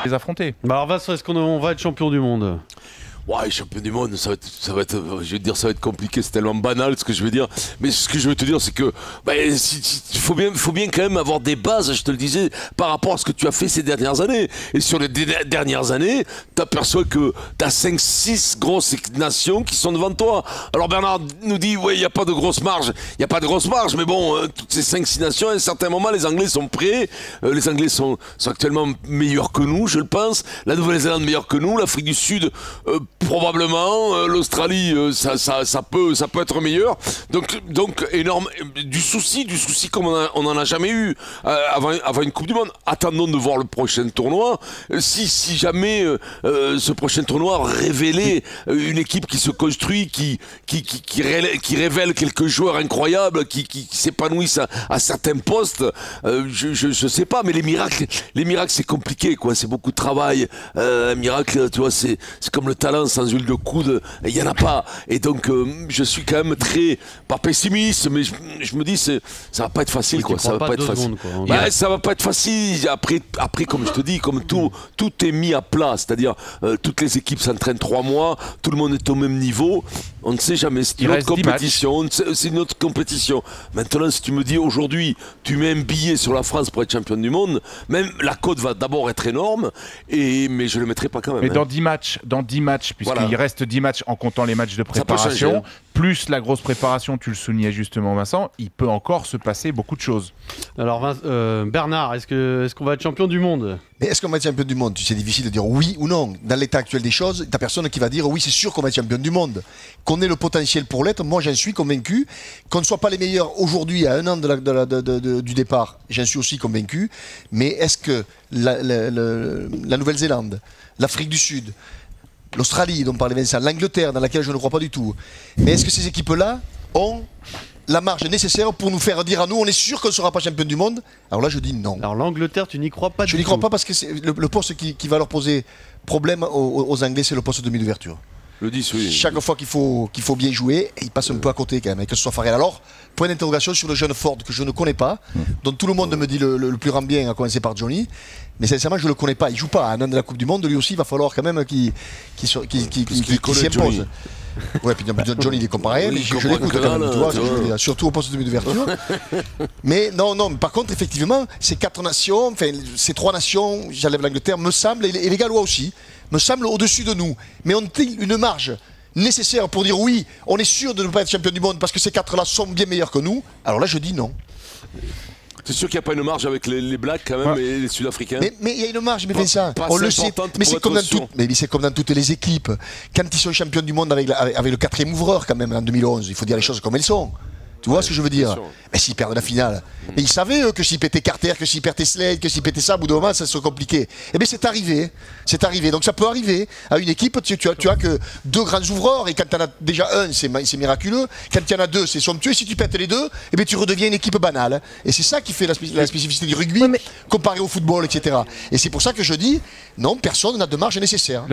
les affronter. Bah alors Vincent, est-ce qu'on va être champion du monde? Ouais, champion du monde, ça va être, je vais te dire, ça va être compliqué, c'est tellement banal ce que je veux dire. Mais ce que je veux te dire, c'est que, il faut bien quand même avoir des bases, je te le disais, par rapport à ce que tu as fait ces dernières années. Et sur les dernières années, t'aperçois que t'as 5-6 grosses nations qui sont devant toi. Alors Bernard nous dit, ouais, il n'y a pas de grosse marge. Il n'y a pas de grosse marge, mais bon, toutes ces 5-6 nations, à un certain moment, les Anglais sont prêts. Les Anglais sont actuellement meilleurs que nous, je le pense. La Nouvelle-Zélande meilleure que nous. L'Afrique du Sud, probablement, l'Australie, ça peut être meilleur. Donc énorme, du souci comme on n'en a jamais eu avant une Coupe du Monde. Attendons de voir le prochain tournoi. Si jamais ce prochain tournoi révélait une équipe qui se construit, qui révèle quelques joueurs incroyables, qui s'épanouissent à certains postes, je sais pas, mais les miracles c'est compliqué, quoi. C'est beaucoup de travail. Un miracle, tu vois, c'est comme le talent sans huile de coude, il n'y en a pas. Et donc, je suis quand même pas pessimiste, mais je me dis, ça va pas être facile, quoi. Ça va pas être facile. Ça va pas être facile. Après, comme je te dis, comme tout est mis à plat, c'est-à-dire, toutes les équipes s'entraînent 3 mois, tout le monde est au même niveau. On ne sait jamais. C'est une autre compétition. C'est une autre compétition. Maintenant, si tu me dis aujourd'hui, tu mets un billet sur la France pour être championne du monde, même la cote va d'abord être énorme, mais je le mettrai pas quand même. Mais dans 10 matchs, puisqu'il reste 10 matchs en comptant les matchs de préparation, plus la grosse préparation, tu le soulignais justement Vincent, il peut encore se passer beaucoup de choses. Alors Bernard, est-ce qu'on va être champion du monde? Mais est-ce qu'on va être champion du monde? C'est difficile de dire oui ou non. Dans l'état actuel des choses, t'as personne qui va dire oui, c'est sûr qu'on va être champion du monde. Qu'on ait le potentiel pour l'être, moi j'en suis convaincu. Qu'on ne soit pas les meilleurs aujourd'hui, à 1 an du départ, j'en suis aussi convaincu. Mais est-ce que la Nouvelle-Zélande, l'Afrique du Sud, l'Australie dont parlait Vincent, l'Angleterre dans laquelle je ne crois pas du tout, mais est-ce que ces équipes-là ont la marge nécessaire pour nous faire dire à nous on est sûr qu'on ne sera pas champion du monde? Alors là je dis non. Alors l'Angleterre, tu n'y crois pas du tout? Je n'y crois pas parce que le poste qui va leur poser problème aux Anglais, c'est le poste de demi d'ouverture. Le 10, oui. Chaque fois qu'il faut bien jouer, ils passent un peu à côté quand même, et que ce soit Farrell. Alors, point d'interrogation sur le jeune Ford que je ne connais pas, dont tout le monde me dit le plus grand bien, à commencer par Johnny, mais sincèrement je ne le connais pas. Il ne joue pas à un an de la Coupe du Monde, lui aussi il va falloir quand même qu'il s'impose. Ouais, puis Johnny il est comparé, je l'écoute quand même, tu vois, surtout au poste de demi d'ouverture. Mais non, par contre, effectivement, ces 4 nations, enfin ces 3 nations, j'enlève l'Angleterre, me semblent, et les Gallois aussi, me semblent au-dessus de nous. Mais ont-ils une marge nécessaire pour dire oui, on est sûr de ne pas être champion du monde parce que ces 4-là sont bien meilleurs que nous? Alors là, je dis non. C'est sûr qu'il n'y a pas une marge avec les Blacks quand même et les Sud-Africains. Mais il y a une marge, mais Vincent, on le sait. Mais c'est comme dans toutes les équipes. Quand ils sont champions du monde avec le 4e ouvreur quand même en 2011, il faut dire les choses comme elles sont. Tu vois ce que je veux dire? Mais s'ils perdent la finale, mais ils savaient eux, que s'ils pétaient Carter, que s'ils pétaient Slade, que s'ils pétaient ça, au bout d'un moment, ça serait compliqué. Eh bien c'est arrivé. Donc ça peut arriver à une équipe. Tu as que 2 grands ouvreurs et quand tu en as déjà un, c'est miraculeux. Quand il y en a 2, c'est somptueux. Et si tu pètes les 2, eh bien tu redeviens une équipe banale. Et c'est ça qui fait la spécificité du rugby comparé au football, etc. Et c'est pour ça que je dis non, personne n'a de marge nécessaire.